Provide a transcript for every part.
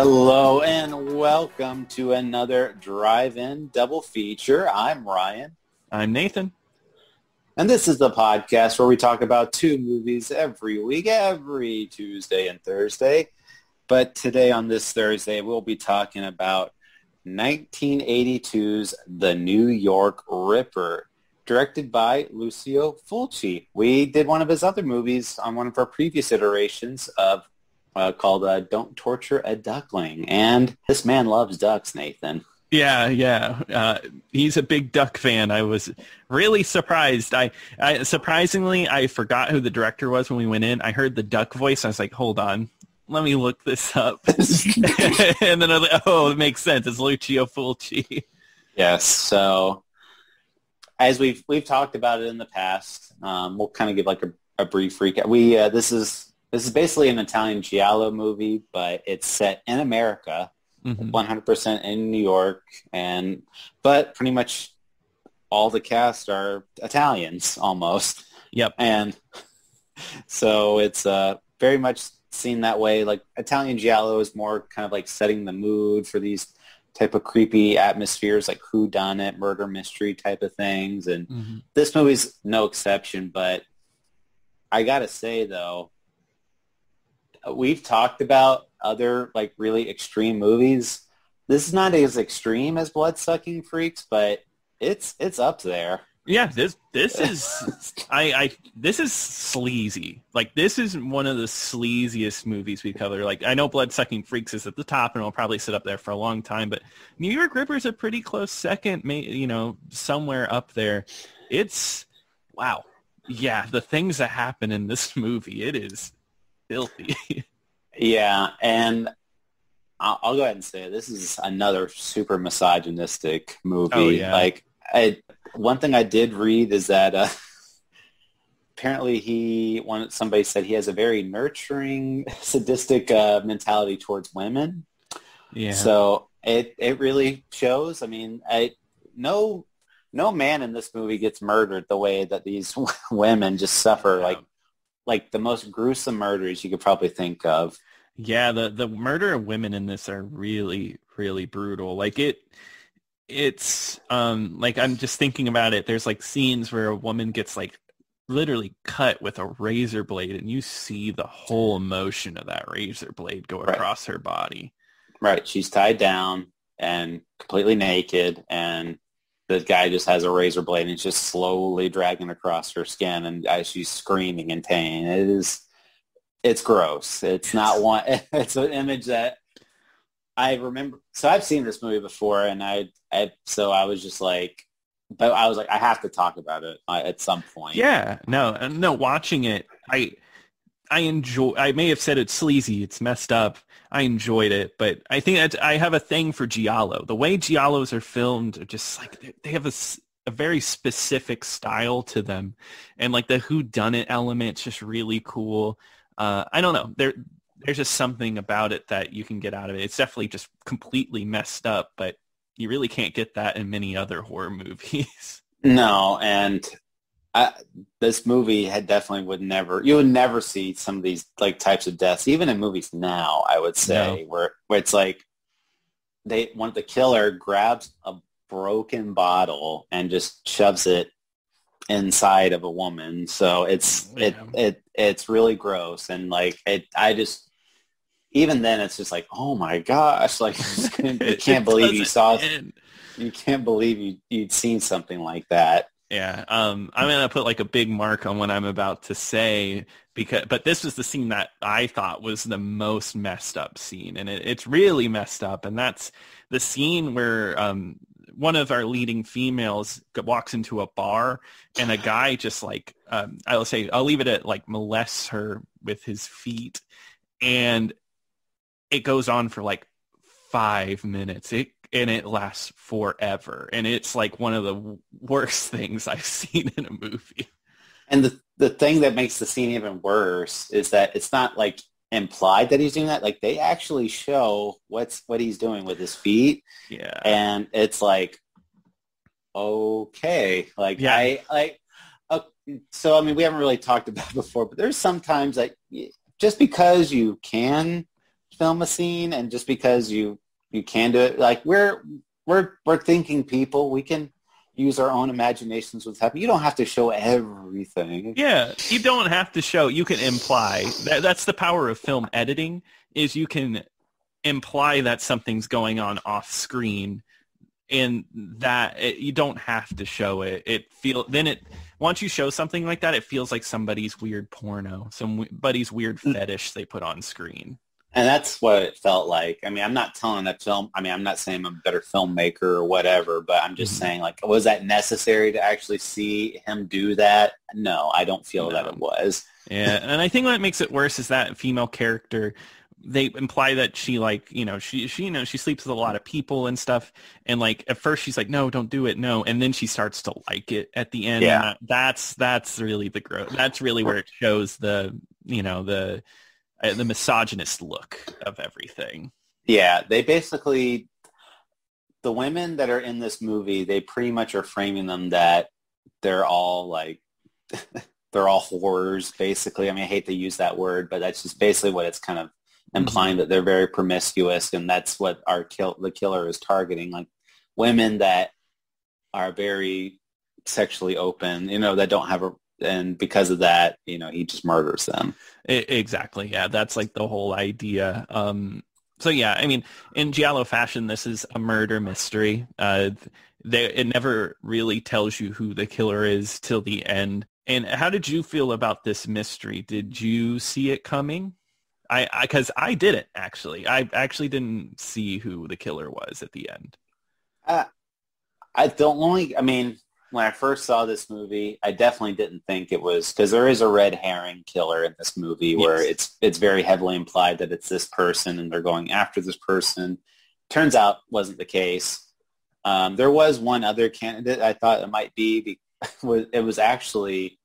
Hello and welcome to another Drive-In Double Feature. I'm Ryan. I'm Nathan. And this is the podcast where we talk about two movies every week, every Tuesday and Thursday. But today on this Thursday, we'll be talking about 1982's The New York Ripper, directed by Lucio Fulci. We did one of his other movies on one of our previous iterations of called Don't Torture a Duckling. And this man loves ducks, Nathan. Yeah. He's a big duck fan. I was really surprised. I surprisingly, I forgot who the director was when we went in. I heard the duck voice. I was like, hold on. Let me look this up. And then I was like, oh, it makes sense. It's Lucio Fulci. Yes. So as we've talked about it in the past, we'll kind of give like a brief recap. This is basically an Italian giallo movie, but it's set in America, 100% in New York, but pretty much all the cast are Italians almost. Yep. And so it's very much seen that way. Like Italian giallo is more kind of like setting the mood for these type of creepy atmospheres, like whodunit, murder mystery type of things. And this movie's no exception. But I gotta say though, we've talked about other like really extreme movies. This is not as extreme as Bloodsucking Freaks, but it's up there. Yeah, this is this is sleazy. Like this is one of the sleaziest movies we cover. Like I know Bloodsucking Freaks is at the top and it'll probably sit up there for a long time, but New York Ripper is a pretty close second, somewhere up there. It's wow. Yeah, the things that happen in this movie, it is filthy. Yeah, and I'll go ahead and say this is another super misogynistic movie. Oh, yeah. Like, one thing I did read is that apparently somebody said he has a very nurturing, sadistic mentality towards women. Yeah. So it really shows. I mean, no man in this movie gets murdered the way that these women just suffer. Yeah. Like the most gruesome murders you could probably think of. Yeah, the murder of women in this are really, really brutal. Like it's like I'm just thinking about it. There's like scenes where a woman gets like literally cut with a razor blade and you see the whole emotion of that razor blade go across her body. Right. She's tied down and completely naked, and the guy just has a razor blade and it's just slowly dragging across her skin, and as she's screaming in pain. It's gross. It's not one. It's an image that I remember. So I've seen this movie before, and I was just like, but I was like, I have to talk about it at some point. Yeah, no. Watching it, I enjoy. I may have said it's sleazy, it's messed up. I enjoyed it, but I think I have a thing for giallo. The way giallos are filmed are just like they have a very specific style to them, and like the whodunit element's just really cool. I don't know. There's just something about it that you can get out of it. It's definitely just completely messed up, but you really can't get that in many other horror movies. No, and this movie you would never see some of these like types of deaths, even in movies now, I would say, where it's like the killer grabs a broken bottle and just shoves it inside of a woman. So it's really gross, and like even then it's just like, oh my gosh, like you can't believe you'd seen something like that. Yeah, I'm gonna put like a big mark on what I'm about to say, but this was the scene that I thought was the most messed up scene, and it's really messed up, and that's the scene where one of our leading females walks into a bar, and a guy just like I'll leave it at like molests her with his feet, and it goes on for like 5 minutes. It lasts forever, and it's like one of the worst things I've seen in a movie. And the thing that makes the scene even worse is that it's not like implied that he's doing that. Like they actually show what he's doing with his feet. Yeah. And it's like, okay, like yeah. So I mean, we haven't really talked about it before, but there's sometimes like just because you can film a scene, and just because you can do it, like we're thinking people, we can use our own imaginations what's happening. You don't have to show everything. Yeah, you don't have to show. You can imply. That's the power of film editing, is you can imply that something's going on off screen, and you don't have to show it. Once you show something like that, it feels like somebody's weird porno, somebody's weird fetish they put on screen. And that's what it felt like. I mean, I'm not telling that film. I mean, I'm not saying I'm a better filmmaker or whatever, but I'm just saying, like, was that necessary to actually see him do that? No, I don't feel that it was. Yeah, and I think what makes it worse is that female character. They imply that she, like, she she sleeps with a lot of people and stuff, and like at first she's like, no, don't do it, no, and then she starts to like it at the end. Yeah, that's really the growth. That's really where it shows the misogynist look of everything. Yeah, they basically, the women that are in this movie, they pretty much are framing them that they're all like, they're all horrors, basically. I mean, I hate to use that word, but that's just basically what it's kind of implying, that they're very promiscuous, and that's what the killer is targeting, like women that are very sexually open, that don't have and because of that, he just murders them. Exactly. Yeah, that's like the whole idea. So yeah, I mean, in Giallo fashion, this is a murder mystery. It never really tells you who the killer is till the end. And how did you feel about this mystery? Did you see it coming? Because I didn't, actually. I actually didn't see who the killer was at the end. When I first saw this movie, I definitely didn't think it was, because there is a red herring killer in this movie where it's very heavily implied that it's this person and they're going after this person. Turns out wasn't the case. There was one other candidate I thought it might be. It was actually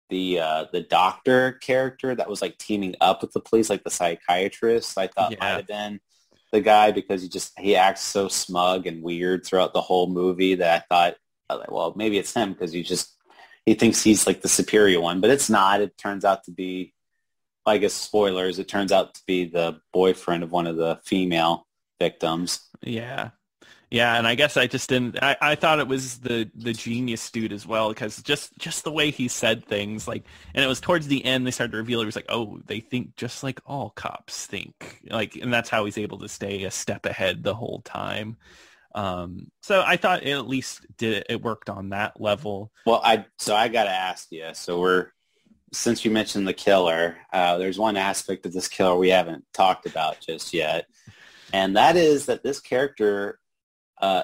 the doctor character that was like teaming up with the police, like the psychiatrist. I thought might have been the guy, because he acts so smug and weird throughout the whole movie that I thought, well, maybe it's him, because he thinks he's like the superior one, but it's not. It turns out to be, I guess, spoilers, it turns out to be the boyfriend of one of the female victims. Yeah. Yeah, and I guess I just didn't. I thought it was the genius dude as well, because just the way he said things, like, and it was towards the end they started to reveal, it was like, oh, they think just like all cops think, like, and that's how he's able to stay a step ahead the whole time. So I thought it at least it worked on that level. Well, I got to ask you. So since you mentioned the killer, there's one aspect of this killer we haven't talked about just yet, and that is that this character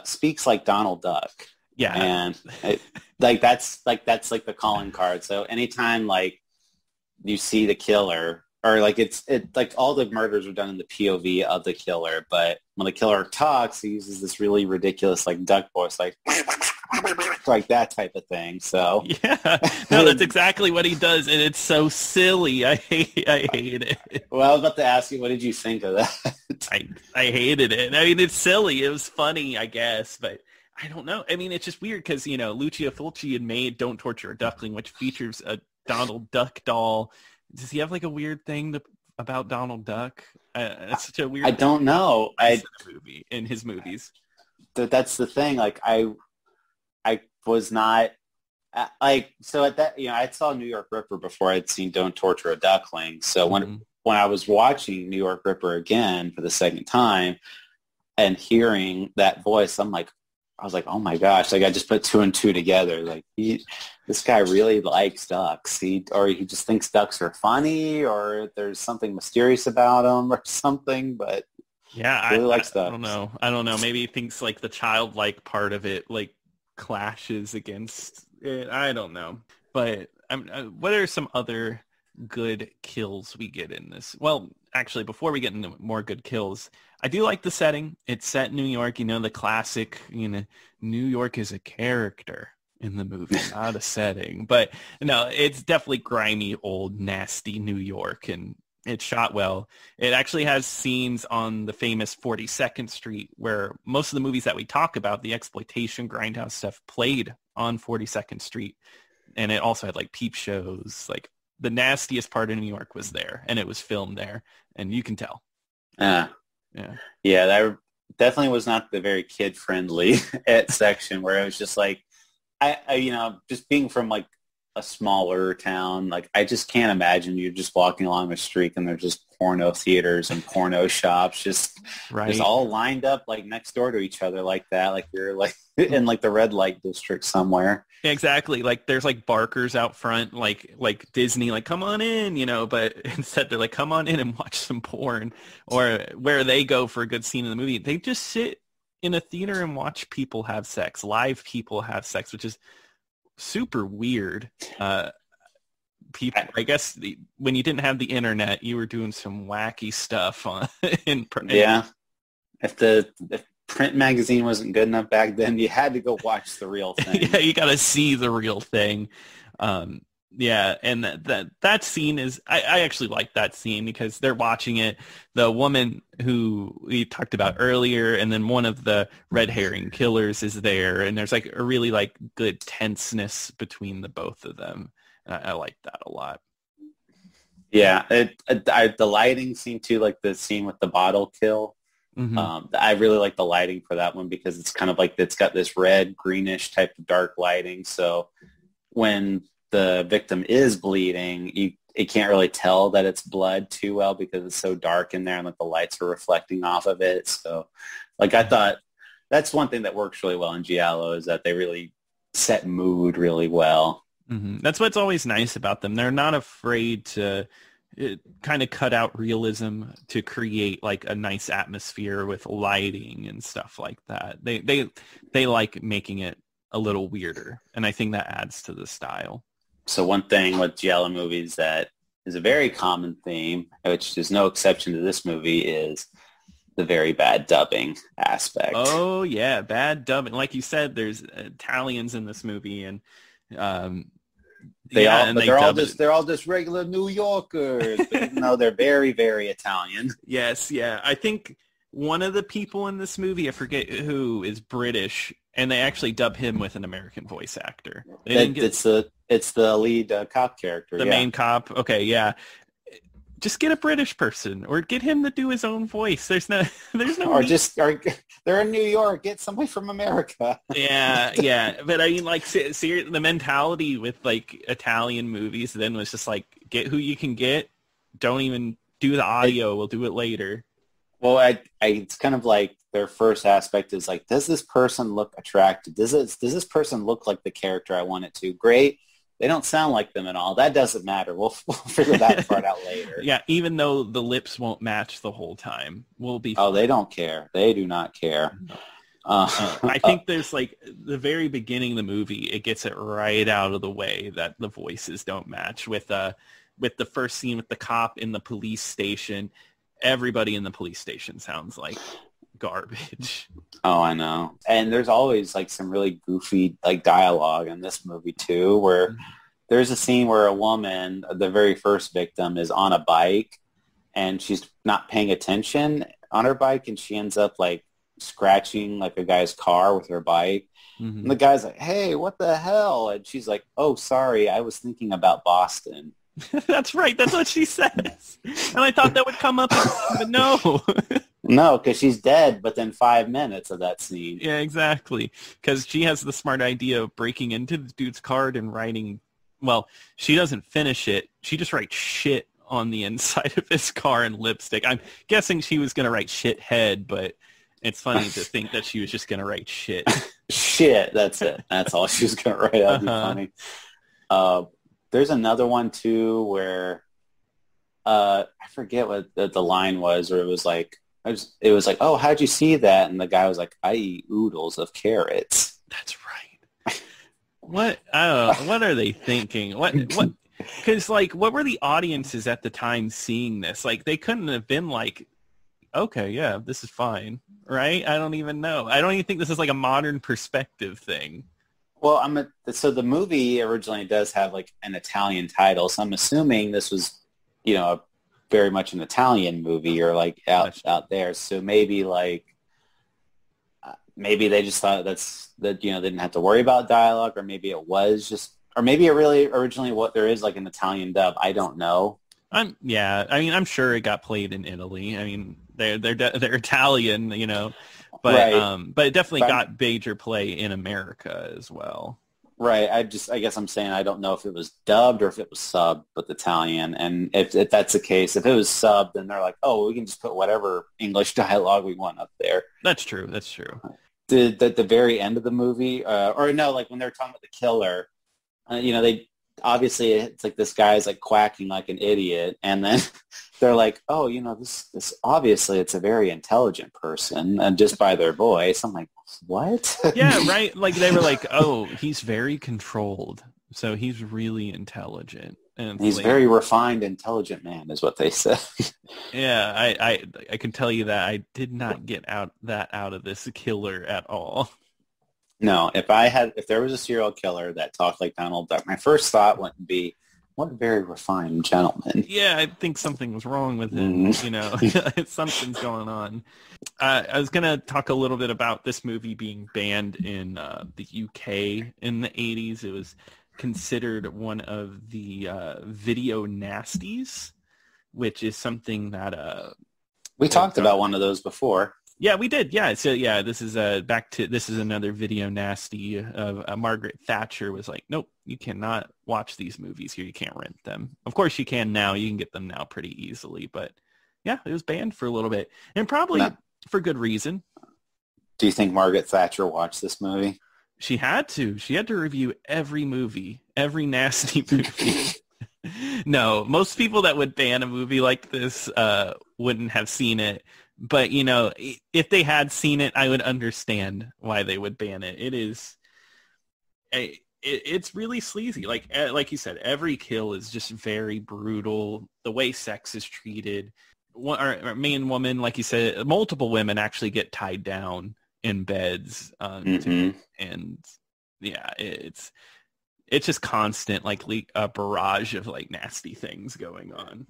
speaks like Donald Duck. Yeah, and that's the calling card. So anytime like you see the killer, or like it's like all the murders are done in the POV of the killer, but when the killer talks, he uses this really ridiculous like duck voice, like like that type of thing. So yeah, no, that's exactly what he does, and it's so silly. I hate it. Well, I was about to ask you, what did you think of that? I hated it. I mean, it's silly. It was funny, I guess, but I don't know. I mean, it's just weird because, Lucio Fulci had made Don't Torture a Duckling, which features a Donald Duck doll. Does he have like a weird thing about Donald Duck? It's such a weird. I don't know. In his movies. That's the thing. Like I was not so at that. I saw New York Ripper before I'd seen Don't Torture a Duckling. So when I was watching New York Ripper again for the second time and hearing that voice, I was like, oh my gosh, like I just put two and two together. Like this guy really likes ducks. He just thinks ducks are funny, or there's something mysterious about them or something, but yeah, he really likes ducks. I don't know. Maybe he thinks like the childlike part of it like clashes against it. I don't know. But what are some other good kills we get in this? Well, actually, before we get into more good kills, I do like the setting. It's set in New York, the classic, New York is a character in the movie, not a setting. But no, it's definitely grimy, old, nasty New York, and it's shot well. It actually has scenes on the famous 42nd Street where most of the movies that we talk about, the exploitation grindhouse stuff, played on 42nd Street. And it also had like peep shows, like the nastiest part of New York was there, and it was filmed there, and you can tell. Uh, Yeah. yeah, that definitely was not the very kid friendly at section where it was just like, just being from like a smaller town, like I just can't imagine you just walking along the street and there's just porno theaters and porno shops just Right. all lined up like next door to each other like that, like you're like in like the red light district somewhere. Exactly. Like there's like barkers out front, like Disney, like come on in, but instead they're like come on in and watch some porn. Or where they go for a good scene in the movie, they just sit in a theater and watch people have sex, live people have sex, which is super weird. People, I guess when you didn't have the internet, you were doing some wacky stuff on Yeah. If print magazine wasn't good enough back then, you had to go watch the real thing. Yeah, you got to see the real thing. Yeah, and that scene is I actually like that scene because they're watching it. The woman who we talked about earlier, and then one of the red herring killers is there, and there's like a really like good tenseness between the both of them. I like that a lot. Yeah, the lighting scene too, like the scene with the bottle kill. Mm-hmm. I really like the lighting for that one because it's kind of like it's got this red greenish type of dark lighting. So when the victim is bleeding, it can't really tell that it's blood too well because it's so dark in there and like the lights are reflecting off of it. So like I thought that's one thing that works really well in Giallo is that they really set mood really well. Mm-hmm. That's what's always nice about them. They're not afraid to kind of cut out realism to create like a nice atmosphere with lighting and stuff like that. They like making it a little weirder, and I think that adds to the style. So one thing with Giallo movies that is a very common theme, which is no exception to this movie, is the very bad dubbing aspect. Oh yeah, bad dubbing. Like you said, there's Italians in this movie, and they're all just regular New Yorkers, but no, they're very, very Italian. Yes, yeah. I think one of the people in this movie, I forget who, is British, and they actually dub him with an American voice actor. It's the lead cop character, the main cop. Okay, yeah. Just get a British person, or get him to do his own voice. There's no, or they're in New York. Get somebody from America. yeah. But I mean, like, the mentality with like Italian movies then was just like, get who you can get. Don't even do the audio. We'll do it later. Well, it's kind of like their first aspect is like, does this person look attractive? Does this person look like the character I want it to? Great. They don't sound like them at all. That doesn't matter. We'll figure that part out later. Yeah, even though the lips won't match the whole time, we'll be fine. Oh, they don't care. They do not care. I think there's like the very beginning of the movie, it gets it right out of the way that the voices don't match with the first scene with the cop in the police station. Everybody in the police station sounds like garbage. Oh, I know. And there's always like some really goofy like dialogue in this movie too, where there's a scene where a woman, the very first victim, is on a bike and she's not paying attention on her bike and she ends up like scratching like a guy's car with her bike. Mm-hmm. And the guy's like, hey, what the hell? And she's like, oh, sorry, I was thinking about Boston. That's right. That's what she says. And I thought that would come up, but no. No, because she's dead within 5 minutes of that scene. Yeah, exactly. Because she has the smart idea of breaking into the dude's car and writing, well, she doesn't finish it. She just writes shit on the inside of his car in lipstick. I'm guessing she was going to write shithead, but it's funny to think that she was just going to write shit. Shit, that's it. That's all she was going to write. That'd be funny. There's another one, too, where I forget what the line was, or it was like, oh, how'd you see that? And the guy was like, I eat oodles of carrots. That's right. What? I don't know. What are they thinking? What? Because, like, what were the audiences at the time seeing this? Like, they couldn't have been like, okay, yeah, this is fine, right? I don't even know. I don't even think this is like a modern perspective thing. Well, so the movie originally does have like an Italian title, so I'm assuming this was, very much an Italian movie or like out there. So maybe like maybe they just thought they didn't have to worry about dialogue, or maybe it was just, or maybe it really originally what there is like an Italian dub. I don't know. I'm sure it got played in Italy. I mean, they're Italian, you know, but Right. but it definitely But got major play in America as well. right. I guess I'm saying I don't know if it was dubbed or if it was subbed with Italian. And if that's the case, if it was subbed, then they're like, oh, we can just put whatever English dialogue we want up there. That's true. That's true. Did at the very end of the movie, or no, like when they're talking about the killer, you know, they obviously it's like this guy's like quacking like an idiot, and then they're like, oh, you know, this obviously it's a very intelligent person, and just by their voice, I'm like, what? Yeah, right. Like they were like, oh, he's very controlled, so he's really intelligent, and He's like, very refined, intelligent man, is what they said. yeah, I can tell you that I did not get out of this killer at all. No, if there was a serial killer that talked like Donald Duck, my first thought wouldn't be, what a very refined gentleman. Yeah, I think something was wrong with him. Mm. You know, something's going on. I was gonna talk a little bit about this movie being banned in the UK in the 80s. It was considered one of the video nasties, which is something that We talked about one of those before. yeah, we did. Yeah. So yeah, this is this is another video nasty of Margaret Thatcher was like, nope, you cannot watch these movies here. You can't rent them. Of course you can now. You can get them now pretty easily. But yeah, it was banned for a little bit, and probably for good reason. Do you think Margaret Thatcher watched this movie? She had to. She had to review every movie, every nasty movie. No, most people that would ban a movie like this wouldn't have seen it. But, you know, if they had seen it, I would understand why they would ban it. It's really sleazy. Like you said, every kill is just very brutal. The way sex is treated. Our main woman, like you said, multiple women actually get tied down in beds. And yeah, it's just constant, like a barrage of like nasty things going on.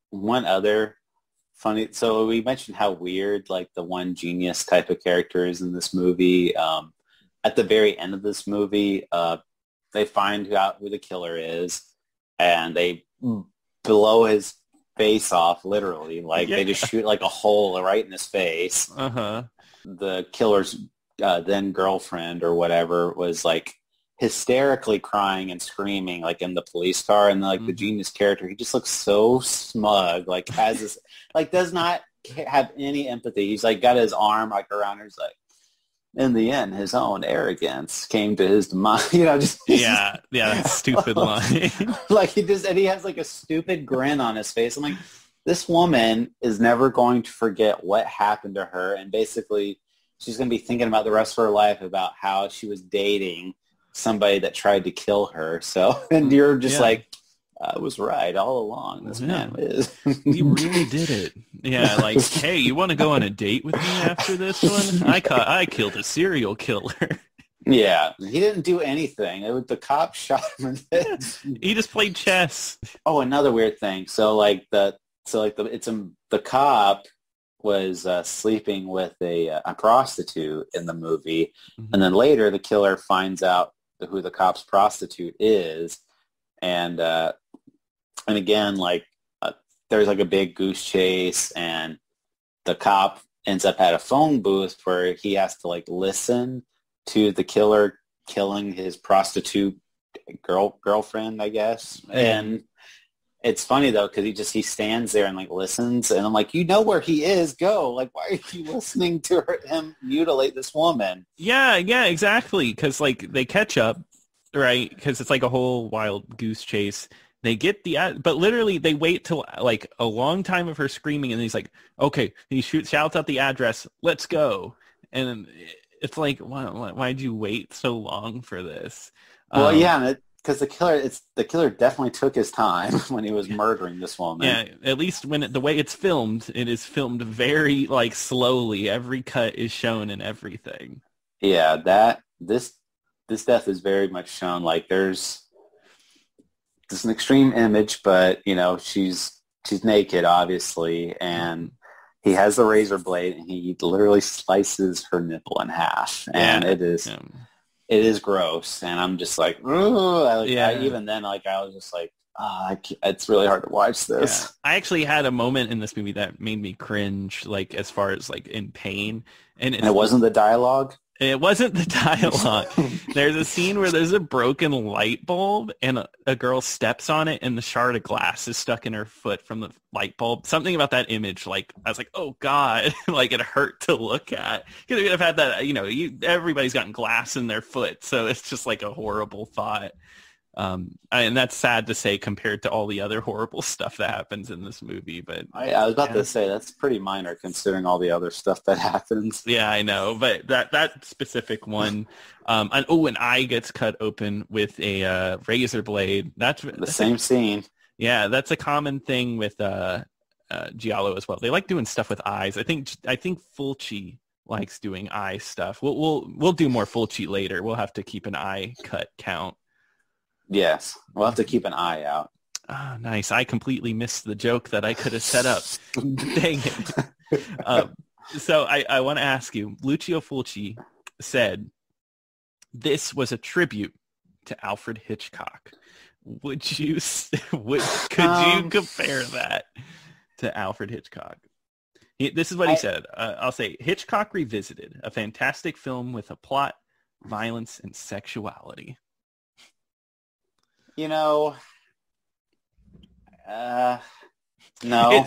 One other funny, so we mentioned how weird like the one genius type of character is in this movie. At the very end of this movie, they find out who the killer is, and they blow his face off, literally. Like they just shoot like a hole right in his face. The killer's then girlfriend or whatever was like hysterically crying and screaming like in the police car, and like the genius character, he just looks so smug, like has this like does not have any empathy. He's like got his arm like around her. He's like, in the end, his own arrogance came to his demise. You know, just yeah, that stupid line. Like he has like a stupid grin on his face. I'm like, this woman is never going to forget what happened to her, and basically she's going to be thinking about the rest of her life about how she was dating somebody that tried to kill her. So, and you're just like, I was right all along. This man is. He really did it. Yeah, like, hey, you want to go on a date with me after this one? I killed a serial killer. Yeah, he didn't do anything. The cop shot him in the head. He just played chess. Oh, another weird thing. The cop was sleeping with a prostitute in the movie, and then later the killer finds out who the cop's prostitute is, and again, like there's like a big goose chase, and the cop ends up at a phone booth where he has to like listen to the killer killing his prostitute girlfriend, I guess. And it's funny though, because he stands there and like listens, and I'm like, you know where he is, go. Like, why are you listening to him mutilate this woman? Yeah, exactly. Because like they catch up, right? Because it's like a whole wild goose chase. They get but literally they wait till like a long time of her screaming, and he's like, okay, he shouts out the address, let's go. And it's like, why'd you wait so long for this? Well, yeah, because the killer definitely took his time when he was murdering this woman. Yeah, at least when the way it's filmed, it is filmed very like slowly. Every cut is shown and everything. Yeah, this death is very much shown. Like there's an extreme image, but you know she's naked, obviously, and he has the razor blade, and he literally slices her nipple in half, and it is gross. And I'm just like, even then, like I was just like, It's really hard to watch this. Yeah. I actually had a moment in this movie that made me cringe, like as far as like in pain. And it wasn't the dialogue? It wasn't the dialogue. There's a scene where there's a broken light bulb and a girl steps on it and the shard of glass is stuck in her foot from the light bulb. Something about that image, like I was like, oh God, like it hurt to look at. Because we could have had that, everybody's gotten glass in their foot. So it's just like a horrible thought. And that's sad to say compared to all the other horrible stuff that happens in this movie. But I was about to say that's pretty minor considering all the other stuff that happens. Yeah, I know. But that specific one, an eye gets cut open with a razor blade. That's the same scene. Yeah, that's a common thing with Giallo as well. They like doing stuff with eyes. I think Fulci likes doing eye stuff. We'll do more Fulci later. We'll have to keep an eye cut count. Yes, we'll have to keep an eye out. Oh, nice. I completely missed the joke that I could have set up. Dang it. So I want to ask you, Lucio Fulci said this was a tribute to Alfred Hitchcock. Could you compare that to Alfred Hitchcock? This is what he said. I'll say, Hitchcock revisited a fantastic film with a plot, violence, and sexuality. No. Yeah, no,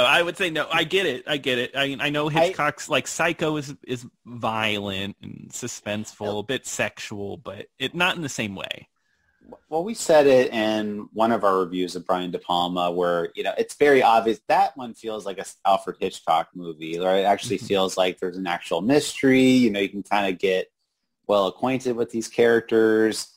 I would say no. I get it. I know Hitchcock's like Psycho is violent and suspenseful, a bit sexual, but not in the same way. Well, we said it in one of our reviews of Brian De Palma where, it's very obvious that one feels like a Alfred Hitchcock movie, or it actually feels like there's an actual mystery. You can kind of get well acquainted with these characters.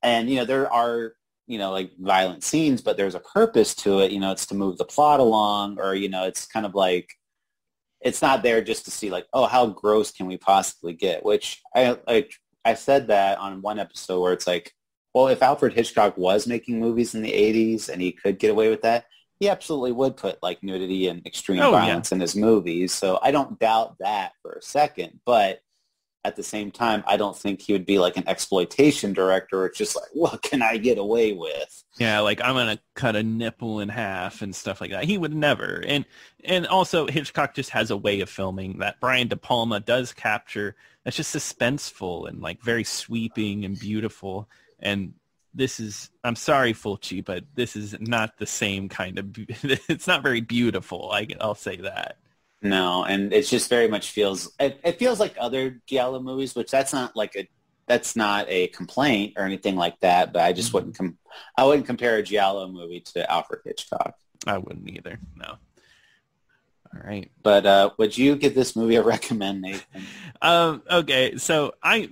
And, there are, like violent scenes, but there's a purpose to it. It's to move the plot along, or, it's kind of like, it's not there just to see like, oh, how gross can we possibly get? Which I said that on one episode where it's like, well, if Alfred Hitchcock was making movies in the 80s and he could get away with that, he absolutely would put like nudity and extreme violence in his movies. So I don't doubt that for a second, but at the same time, I don't think he would be like an exploitation director. It's just like, what can I get away with? Yeah, like I'm going to cut a nipple in half and stuff like that. He would never. And also Hitchcock just has a way of filming that Brian De Palma does capture. That's just suspenseful and like very sweeping and beautiful. And this is, I'm sorry, Fulci, but this is not the same kind of, it's not very beautiful. I'll say that. No, and it just very much feels, it feels like other Giallo movies, which that's not a complaint or anything like that, but I just wouldn't compare a Giallo movie to Alfred Hitchcock. I wouldn't either, no. All right. But would you give this movie a recommend, Nathan? Okay, so I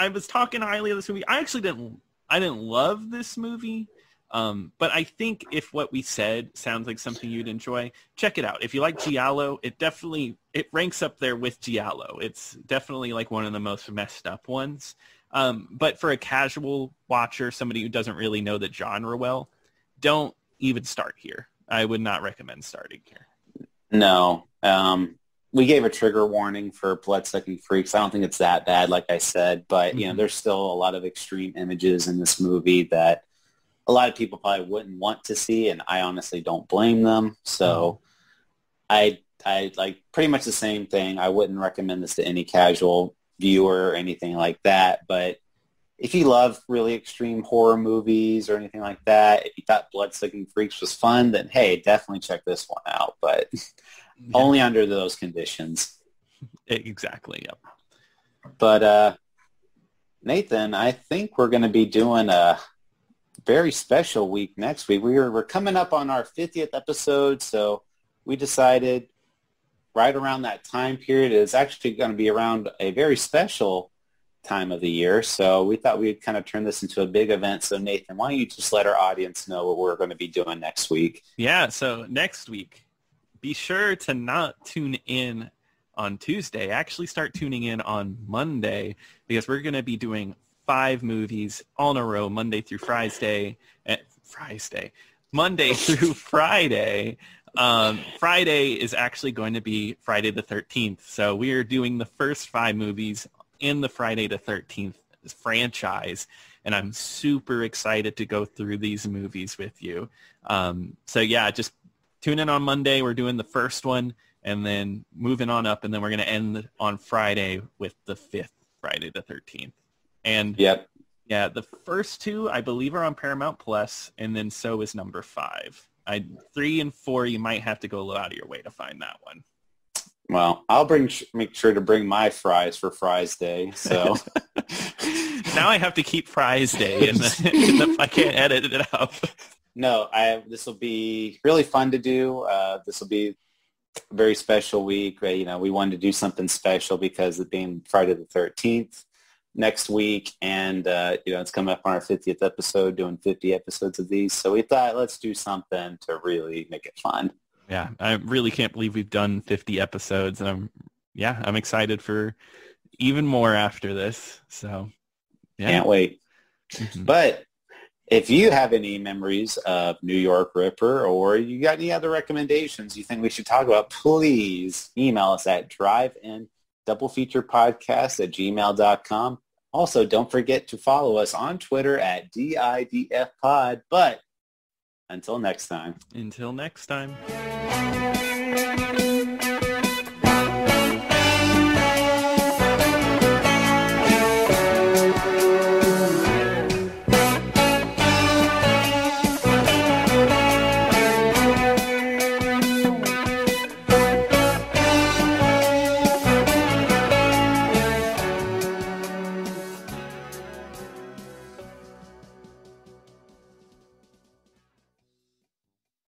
was talking highly of this movie. I actually didn't love this movie. But I think if what we said sounds like something you'd enjoy, check it out. If you like Giallo, it ranks up there with Giallo. It's definitely like one of the most messed up ones. But for a casual watcher, somebody who doesn't really know the genre well, don't even start here. I would not recommend starting here. No. We gave a trigger warning for Bloodsucking Freaks. I don't think it's that bad, like I said, but there's still a lot of extreme images in this movie that a lot of people probably wouldn't want to see, and I honestly don't blame them. So I like pretty much the same thing. I wouldn't recommend this to any casual viewer or anything like that. But if you love really extreme horror movies or anything like that, if you thought Bloodsucking Freaks was fun, then hey, definitely check this one out. But only under those conditions. Exactly, yep. But Nathan, I think we're going to be doing a very special week next week. We're coming up on our 50th episode, so we decided right around that time period is actually going to be around a very special time of the year. So we thought we'd kind of turn this into a big event. So Nathan, why don't you just let our audience know what we're going to be doing next week? Yeah, so next week, be sure to not tune in on Tuesday. Actually start tuning in on Monday, because we're going to be doing 5 movies all in a row, Monday through Friday. Monday through Friday. Friday is actually going to be Friday the 13th. So we are doing the first 5 movies in the Friday the 13th franchise, and I'm super excited to go through these movies with you. So yeah, just tune in on Monday. We're doing the first one, and then moving on up, and then we're going to end on Friday with the 5th Friday the 13th. And Yep. yeah, the first two, I believe, are on Paramount Plus, and then so is number 5. 3 and 4, you might have to go a little out of your way to find that one. Well, I'll make sure to bring my fries for Fries Day. So now I have to keep Fries Day, and I can't edit it out. No, this will be really fun to do. This will be a very special week. You know, we wanted to do something special because it being Friday the 13th next week, and you know, it's coming up on our 50th episode, doing 50 episodes of these. So we thought, let's do something to really make it fun. Yeah, I really can't believe we've done 50 episodes, and I'm excited for even more after this. So yeah. Can't wait. Mm-hmm. But if you have any memories of New York Ripper, or you got any other recommendations you think we should talk about, please email us at driveindoubleFeaturePodcast@gmail.com. Also, don't forget to follow us on Twitter at DIDFpod. But until next time. Until next time.